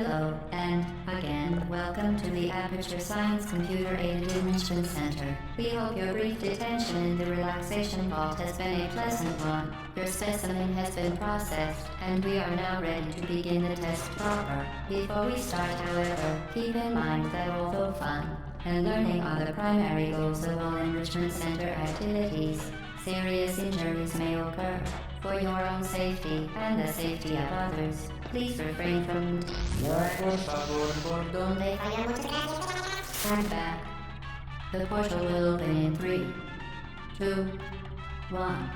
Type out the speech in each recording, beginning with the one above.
Hello, and again, welcome to the Aperture Science Computer Aided Enrichment Center. We hope your brief detention in the relaxation vault has been a pleasant one. Your specimen has been processed, and we are now ready to begin the test proper. Before we start, however, keep in mind that although fun and learning are the primary goals of all Enrichment Center activities, serious injuries may occur. For your own safety and the safety of others, please refrain from Stand back. The portal will open in 3, 2, 1.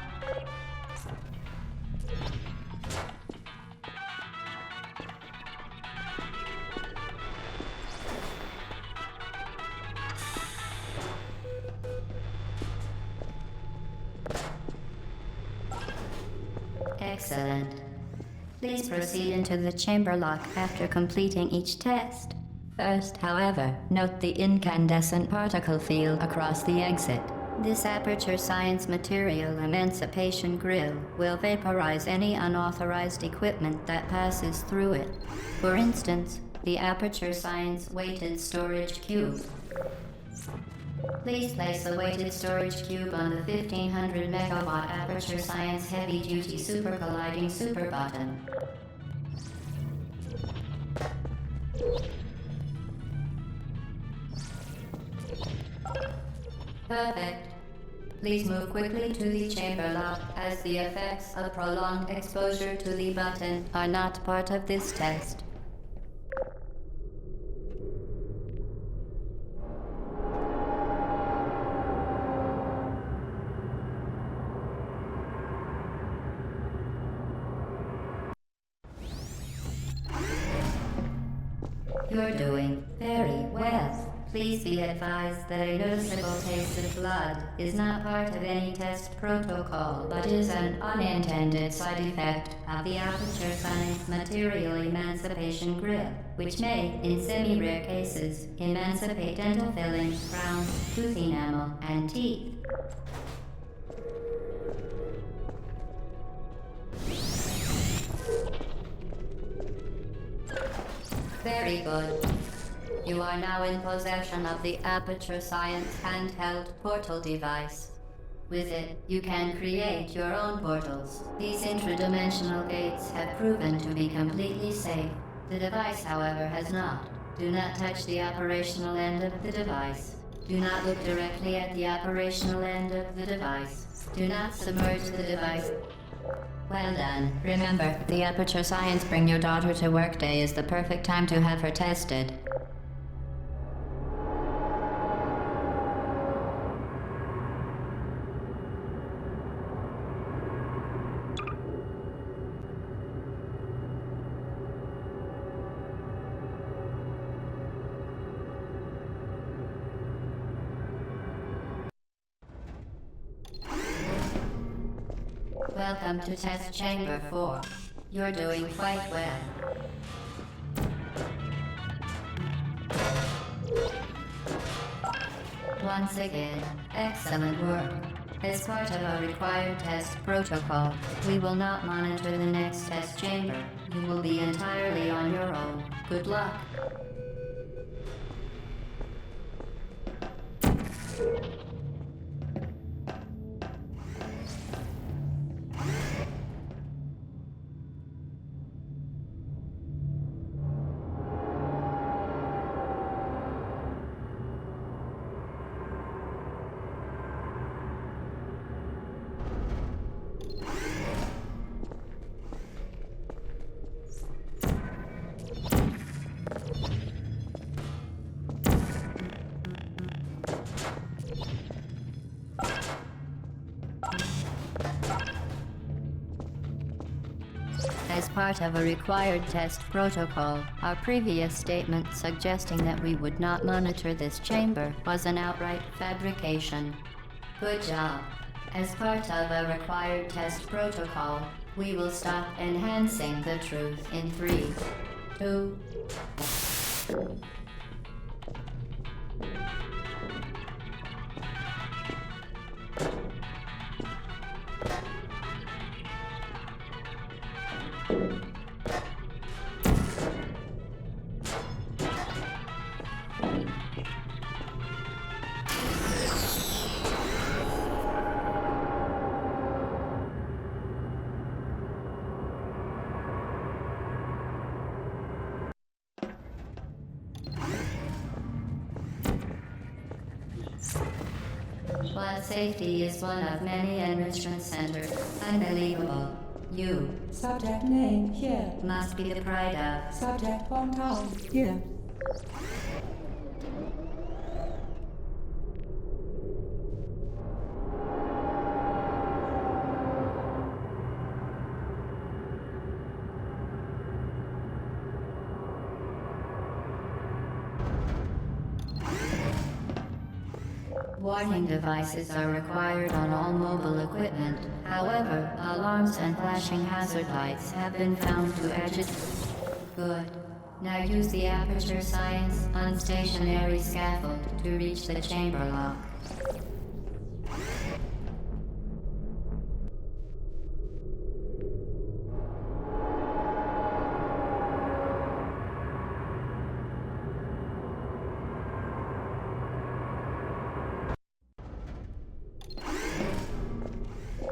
Excellent. Please proceed into the chamber lock after completing each test. First, however, note the incandescent particle field across the exit. This Aperture Science Material Emancipation Grill will vaporize any unauthorized equipment that passes through it. For instance, the Aperture Science Weighted Storage Cube. Please place the weighted storage cube on the 1500 megawatt Aperture Science Heavy Duty Super Colliding Super Button. Perfect. Please move quickly to the chamber lock, as the effects of prolonged exposure to the button are not part of this test. You're doing very well. Please be advised that a noticeable taste of blood is not part of any test protocol, but is an unintended side effect of the Aperture Science Material Emancipation Grill, which may, in semi-rare cases, emancipate dental fillings, crowns, tooth enamel, and teeth. Very good. You are now in possession of the Aperture Science handheld portal device. With it, you can create your own portals. These intradimensional gates have proven to be completely safe. The device, however, has not. Do not touch the operational end of the device. Do not look directly at the operational end of the device. Do not submerge the device. Well done. Remember, the Aperture Science Bring Your Daughter to Work Day is the perfect time to have her tested. Welcome to Test Chamber 4. You're doing quite well. Once again, excellent work. As part of our required test protocol, we will not monitor the next test chamber. You will be entirely on your own. Good luck. As part of a required test protocol, our previous statement suggesting that we would not monitor this chamber was an outright fabrication. Good job. As part of a required test protocol, we will stop enhancing the truth in 3, 2, While safety is one of many enrichment centers, unbelievable. You Subject name here. must be the pride of. Subject hometown here. Warning devices are required on all mobile equipment. However, alarms and flashing hazard lights have been found to Good. Now use the Aperture Science unstationary scaffold to reach the chamber lock.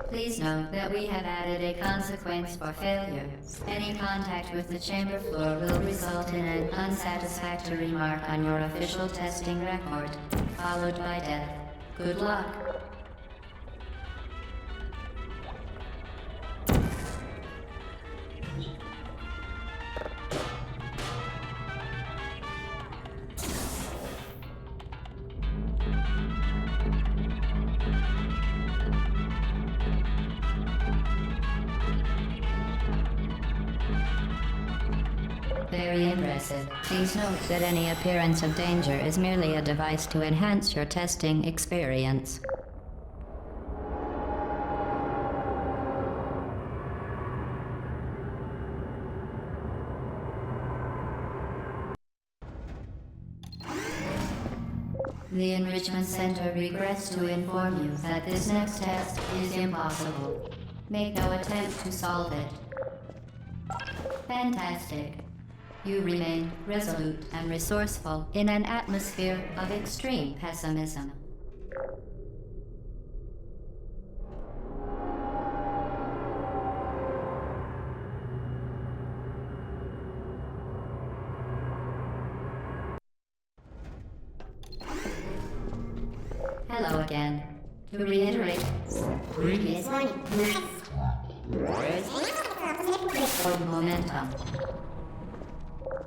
Please note that we have added a consequence for failure. Any contact with the chamber floor will result in an unsatisfactory mark on your official testing record, followed by death. Good luck. Very impressive. Please note that any appearance of danger is merely a device to enhance your testing experience. The Enrichment Center regrets to inform you that this next test is impossible. Make no attempt to solve it. Fantastic. You remain resolute and resourceful in an atmosphere of extreme pessimism. Hello again. To reiterate, previous momentum.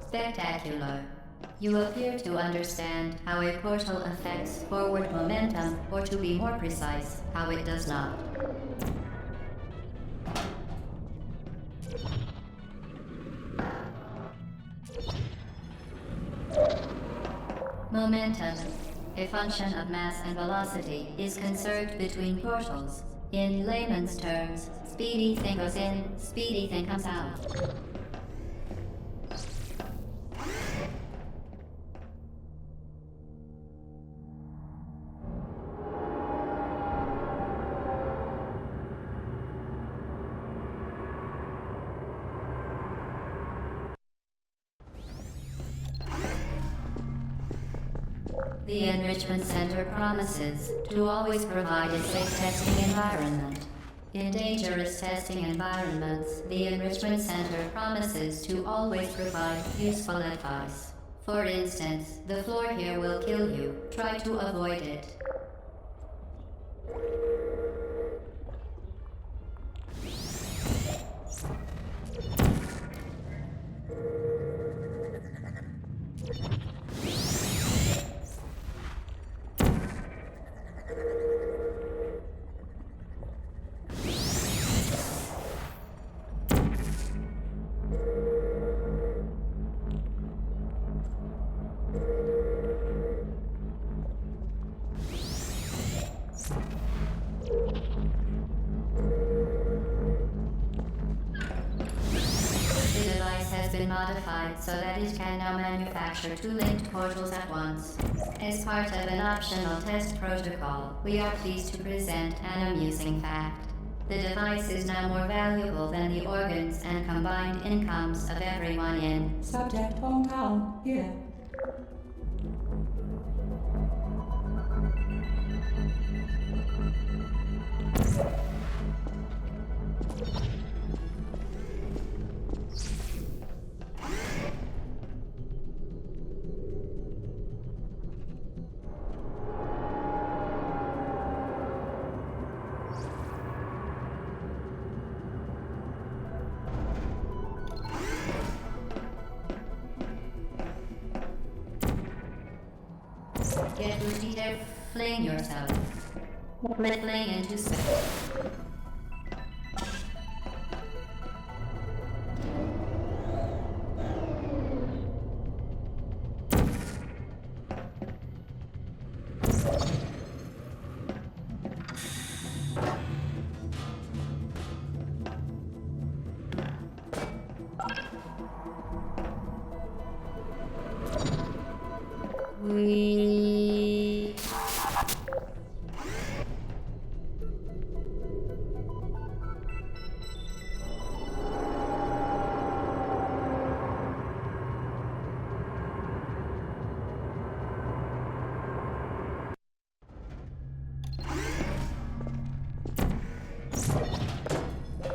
Spectacular. You appear to understand how a portal affects forward momentum, or to be more precise, how it does not. Momentum, a function of mass and velocity, is conserved between portals. In layman's terms, speedy thing goes in, speedy thing comes out. The Enrichment Center promises to always provide a safe testing environment. In dangerous testing environments, the Enrichment Center promises to always provide useful advice. For instance, the floor here will kill you. Try to avoid it. Modified so that it can now manufacture two linked portals at once. As part of an optional test protocol, we are pleased to present an amusing fact. The device is now more valuable than the organs and combined incomes of everyone in Subject hometown here. Get ready to fling yourself. Fling into space. We...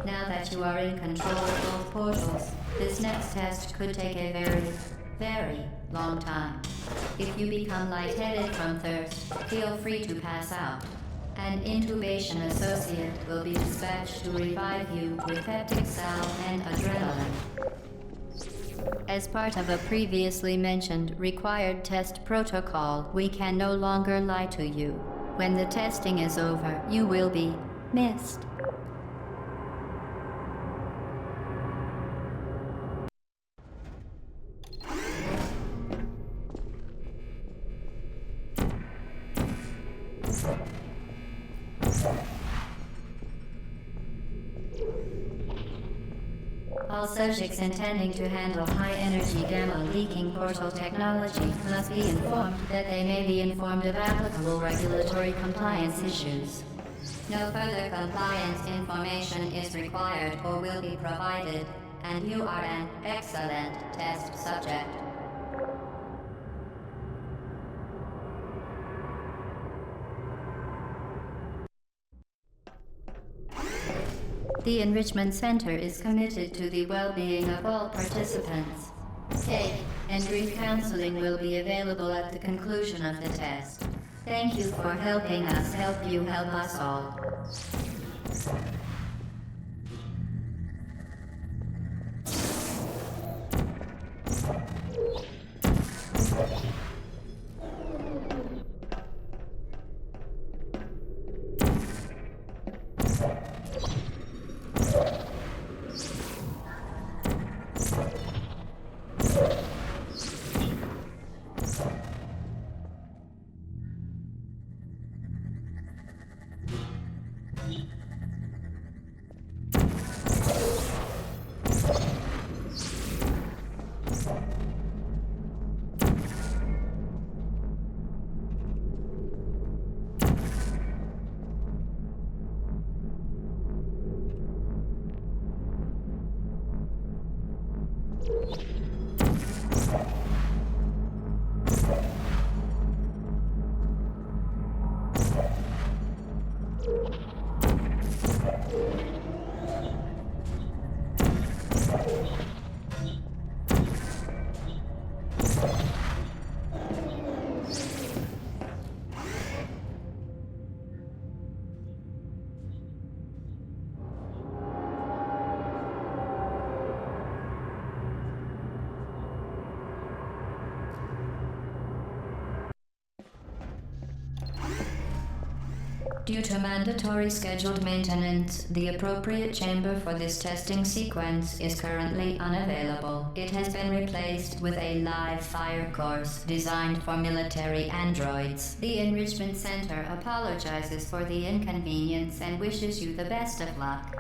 Now that you are in control of both portals, this next test could take a very, very long time. If you become lightheaded from thirst, feel free to pass out. An intubation associate will be dispatched to revive you with peptic salve and adrenaline. As part of a previously mentioned required test protocol, we can no longer lie to you. When the testing is over, you will be missed. All subjects intending to handle high-energy gamma-leaking portal technology must be informed that they may be informed of applicable regulatory compliance issues. No further compliance information is required or will be provided, and you are an excellent test subject. The Enrichment Center is committed to the well-being of all participants. Safe and brief counseling will be available at the conclusion of the test. Thank you for helping us help you help us all. Due to mandatory scheduled maintenance, the appropriate chamber for this testing sequence is currently unavailable. It has been replaced with a live fire course designed for military androids. The Enrichment Center apologizes for the inconvenience and wishes you the best of luck.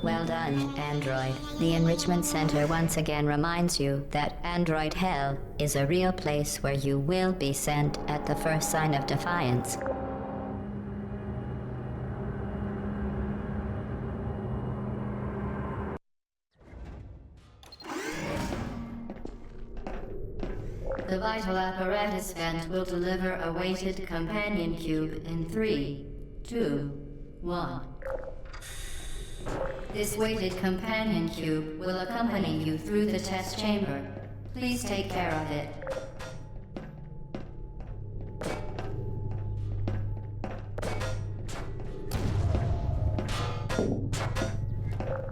Well done, Android. The Enrichment Center once again reminds you that Android Hell is a real place where you will be sent at the first sign of defiance. The vital apparatus vent will deliver a weighted companion cube in 3, 2, 1. This weighted companion cube will accompany you through the test chamber. Please take care of it.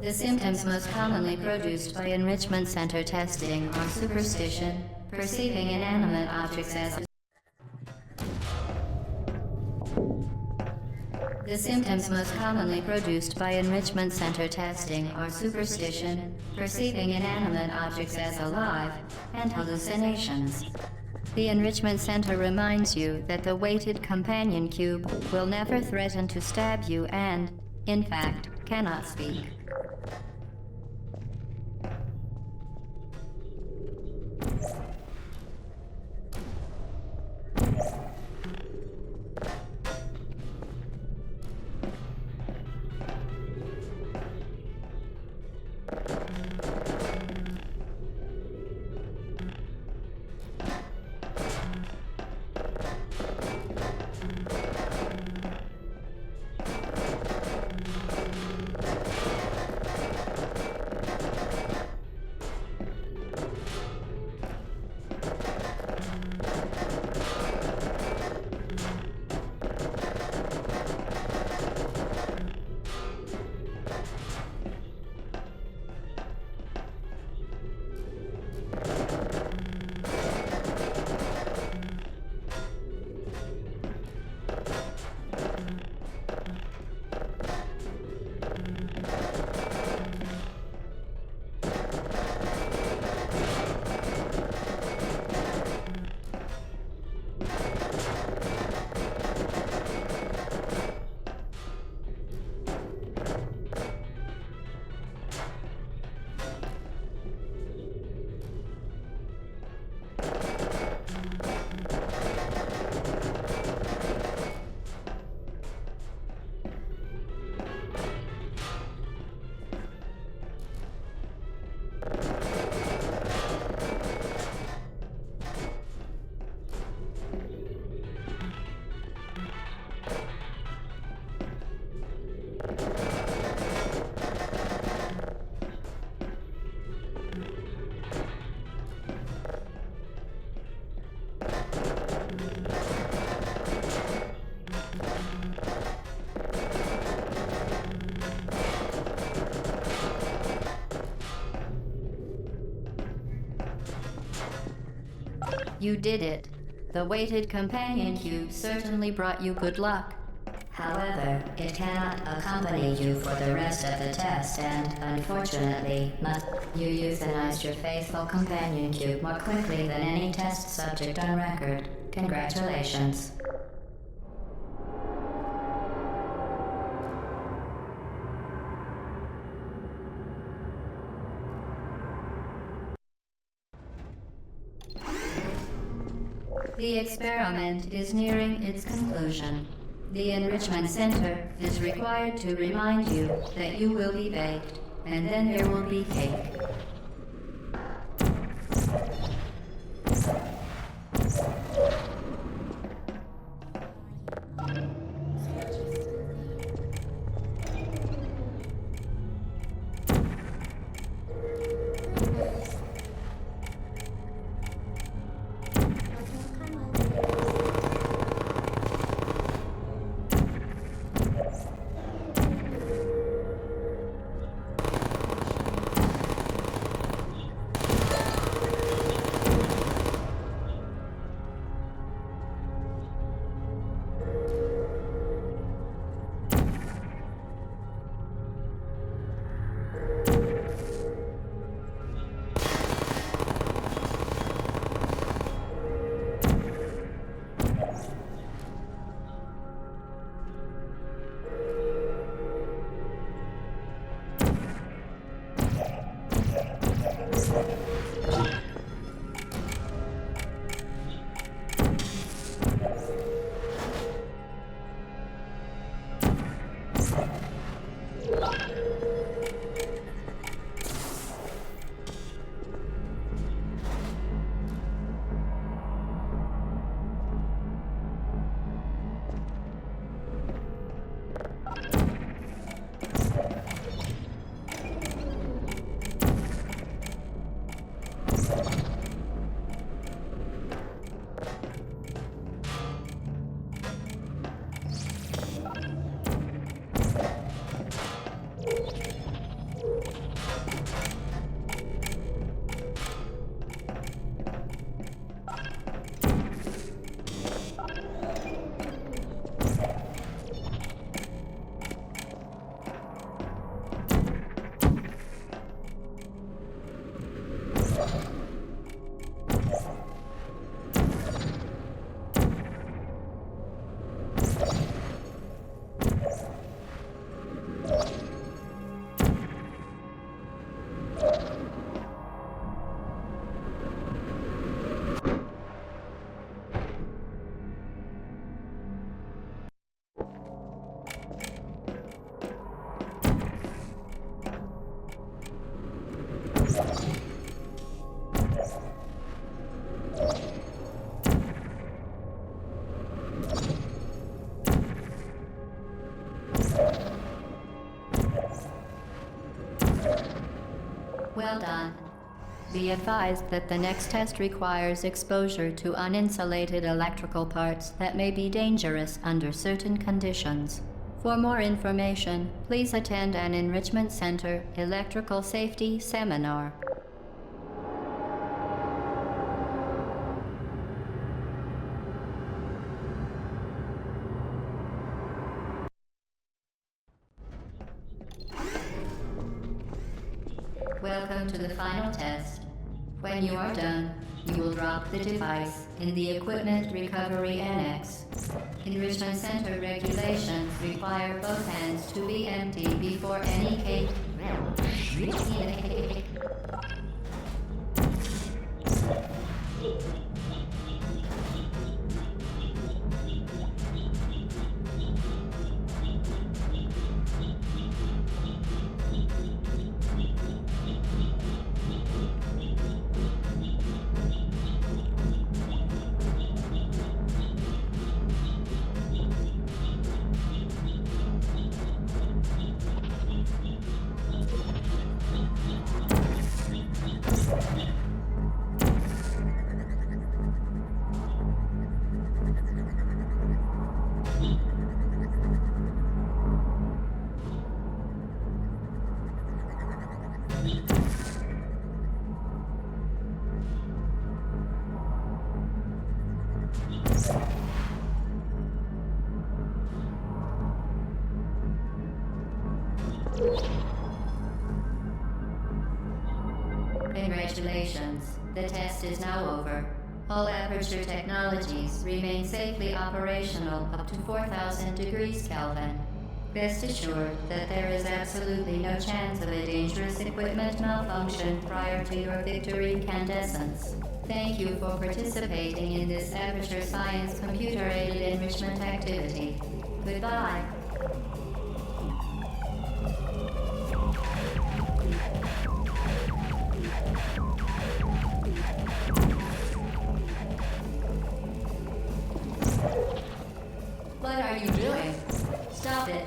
The symptoms most commonly produced by Enrichment Center testing are superstition, perceiving inanimate objects as The symptoms most commonly produced by Enrichment Center testing are superstition, perceiving inanimate objects as alive, and hallucinations. The Enrichment Center reminds you that the weighted companion cube will never threaten to stab you and, in fact, cannot speak. You did it. The weighted companion cube certainly brought you good luck. However, it cannot accompany you for the rest of the test and, unfortunately, you euthanized your faithful companion cube more quickly than any test subject on record. Congratulations. The experiment is nearing its conclusion. The Enrichment Center is required to remind you that you will be baked, and then there will be cake. be advised that the next test requires exposure to uninsulated electrical parts that may be dangerous under certain conditions. For more information, please attend an Enrichment Center Electrical Safety Seminar. Welcome to the final test. When you are done, you will drop the device in the Equipment Recovery Annex. Enrichment Center regulations require both hands to be empty before any cake. Congratulations. The test is now over. All Aperture technologies remain safely operational up to 4,000 degrees Kelvin. Rest assured that there is absolutely no chance of a dangerous equipment malfunction prior to your victory incandescence. Thank you for participating in this Aperture Science computer-aided enrichment activity. Goodbye. What are you doing? Stop it.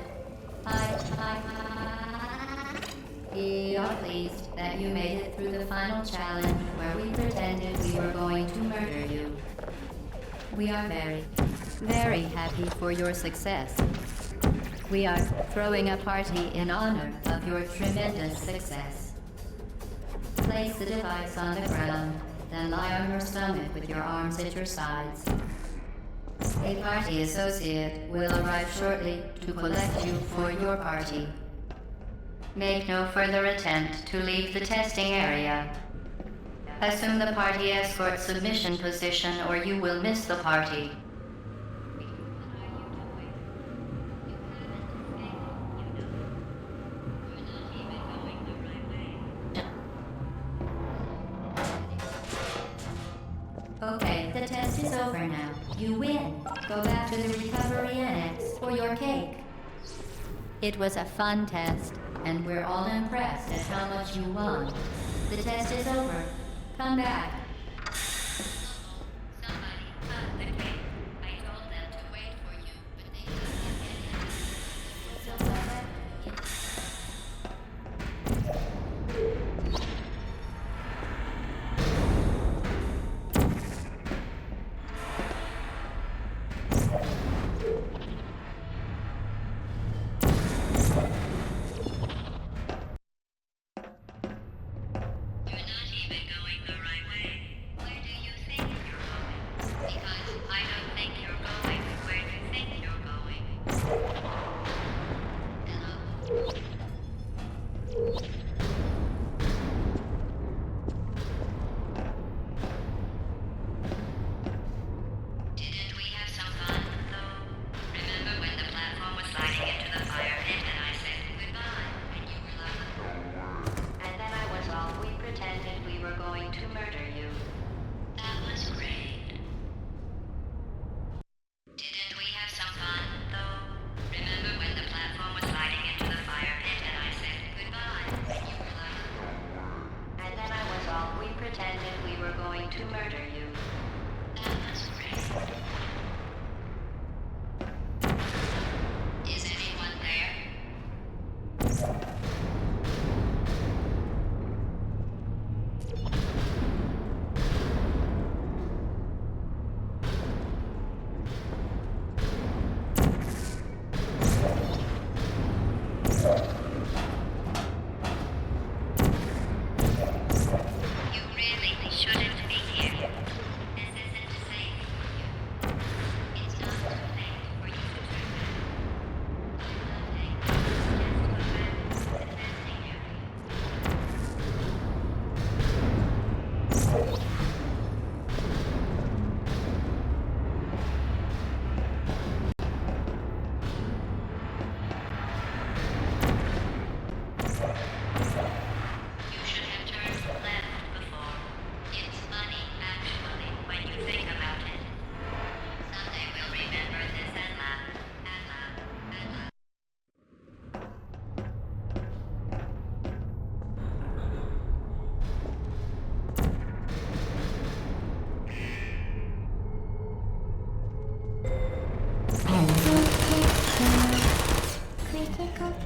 We are pleased that you made it through the final challenge where we pretended we were going to murder you. We are very, very happy for your success. We are throwing a party in honor of your tremendous success. Place the device on the ground, then lie on your stomach with your arms at your sides. A party associate will arrive shortly to collect you for your party. Make no further attempt to leave the testing area. Assume the party escort submission position or you will miss the party. Okay, the test is over now. You win. Go back to the Recovery Annex for your cake. It was a fun test, and we're all impressed at how much you won. The test is over. Come back. Somebody cut the cake. I told them to wait for you, but they couldn't get in.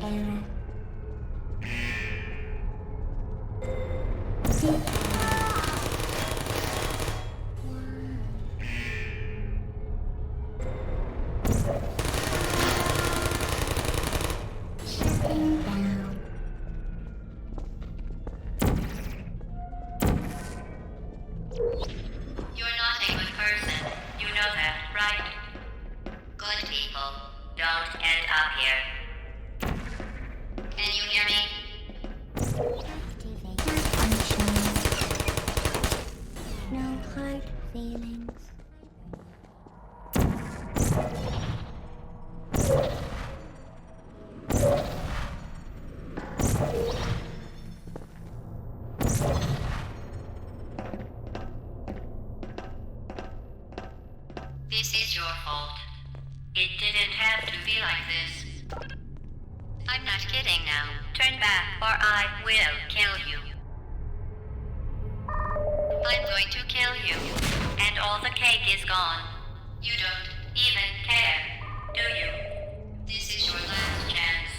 Arrow. See. Shutting down. You're not a good person. You know that, right? Good people don't end up here. Can you hear me? Activate functions. No hard feelings. This is your fault. It didn't have to be like this. I'm not kidding now. Turn back or I will kill you. I'm going to kill you. And all the cake is gone. You don't even care, do you? This is your last chance.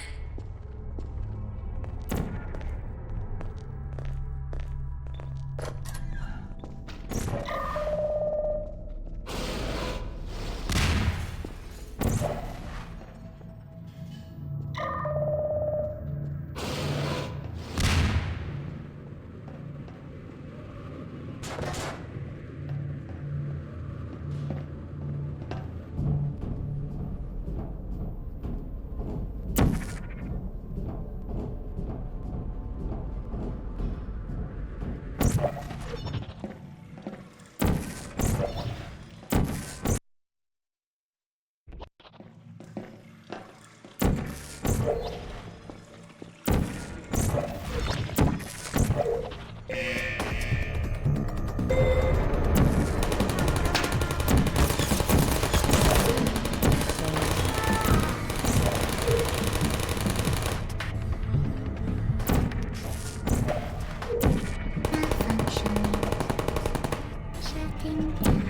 Shutting down.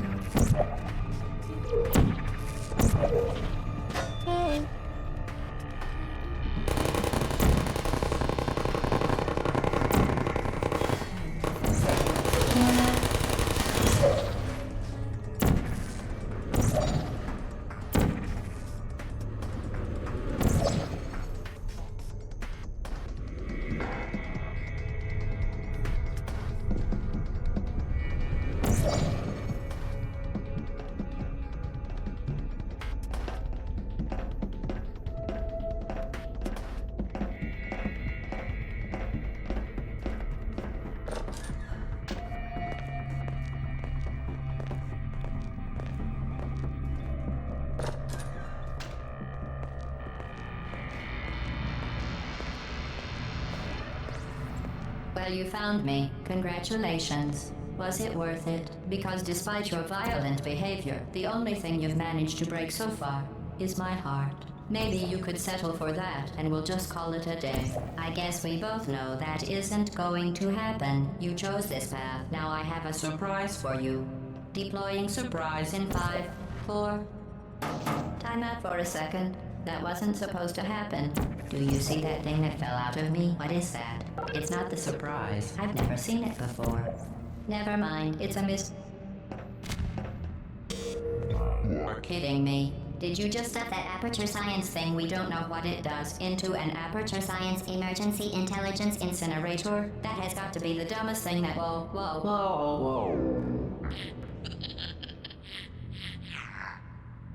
Okay. Well, you found me. Congratulations. Was it worth it? Because despite your violent behavior, the only thing you've managed to break so far is my heart. Maybe you could settle for that, and we'll just call it a day. I guess we both know that isn't going to happen. You chose this path. Now I have a surprise for you. Deploying surprise in 5, 4... Time out for a second. That wasn't supposed to happen. Do you see that thing that fell out of me? What is that? It's not the surprise. I've never seen it before. Never mind. It's a You're kidding me. Did you just stuff that Aperture Science thing, we don't know what it does, into an Aperture Science Emergency Intelligence Incinerator? That has got to be the dumbest thing that... Whoa.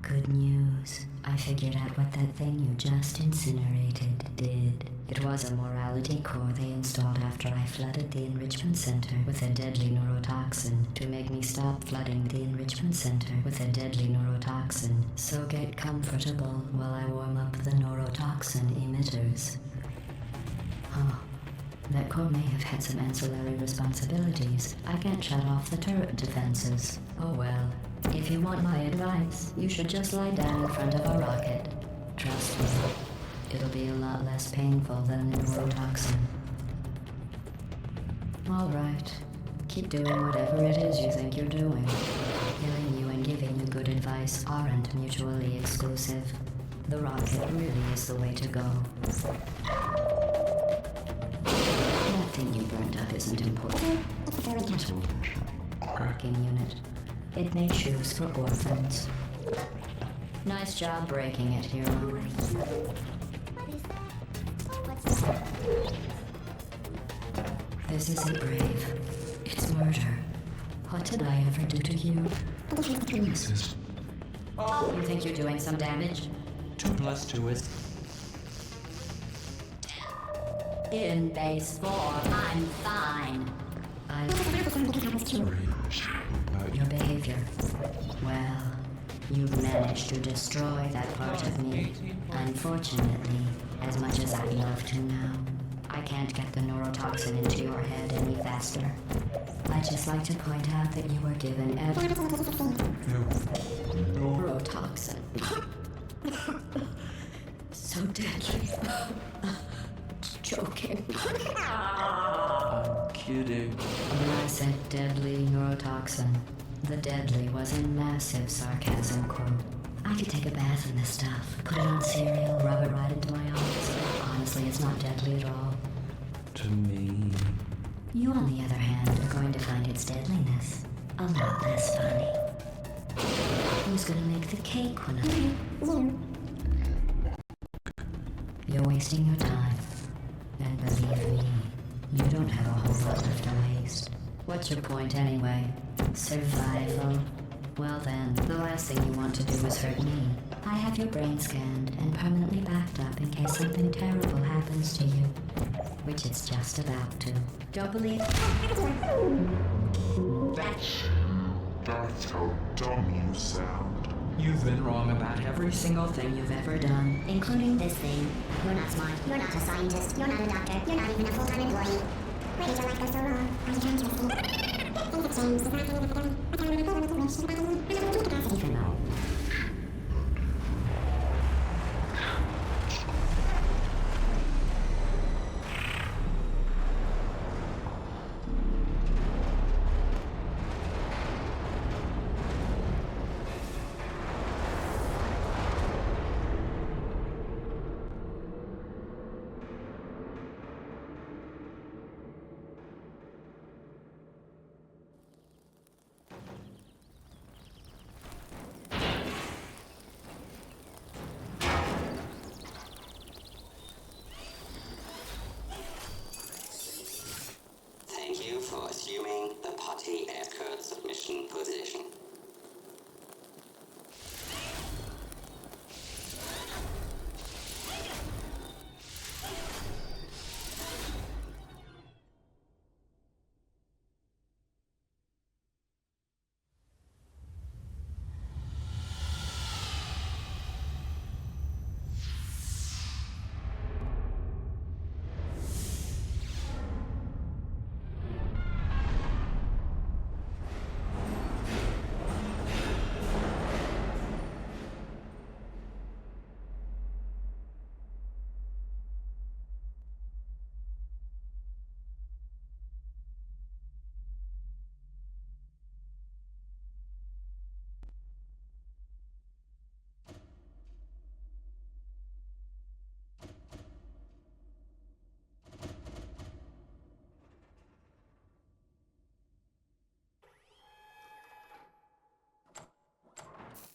Good news. I figured out what that thing you just incinerated did. It was a morality core they installed after I flooded the enrichment center with a deadly neurotoxin to make me stop flooding the enrichment center with a deadly neurotoxin. So get comfortable while I warm up the neurotoxin emitters. Oh, that core may have had some ancillary responsibilities. I can't shut off the turret defenses. Oh well. If you want my advice, you should just lie down in front of a rocket. Trust me, it'll be a lot less painful than the neurotoxin. All right, keep doing whatever it is you think you're doing. Killing you and giving you good advice aren't mutually exclusive. The rocket really is the way to go. That thing you burned up isn't important. Cracking unit. It made shoes for orphans. Nice job breaking it, hero. What's that? This isn't brave. It's murder. What did I ever do to you? Misses. You think you're doing some damage? 2 plus 2 is... In base 4, I'm fine. Sorry. Your behavior. Well, you've managed to destroy that part of me. Unfortunately, as much as I'd love to now, I can't get the neurotoxin into your head any faster. I'd just like to point out that you were given neurotoxin. So deadly. Joking. I'm kidding. When I said deadly neurotoxin, the deadly was a massive sarcasm quote. I could take a bath in this stuff, put it on cereal, rub it right into my eyes. Honestly, it's not deadly at all. To me. You, on the other hand, are going to find its deadliness a lot less funny. Who's gonna make the cake when You're wasting your time. And believe me, you don't have a whole lot left to waste. What's your point anyway? Survival? Well then, the last thing you want to do is hurt me. I have your brain scanned and permanently backed up in case something terrible happens to you. Which it's just about to. Don't believe That's how dumb you sound. You've been wrong about every single thing you've ever done. Including this thing. You're not smart. You're not a scientist. You're not a doctor. You're not even a full-time employee. Where did your life go so wrong? Are you trying to escape? Things have changed. It's not kind of academic. A kind of capacity for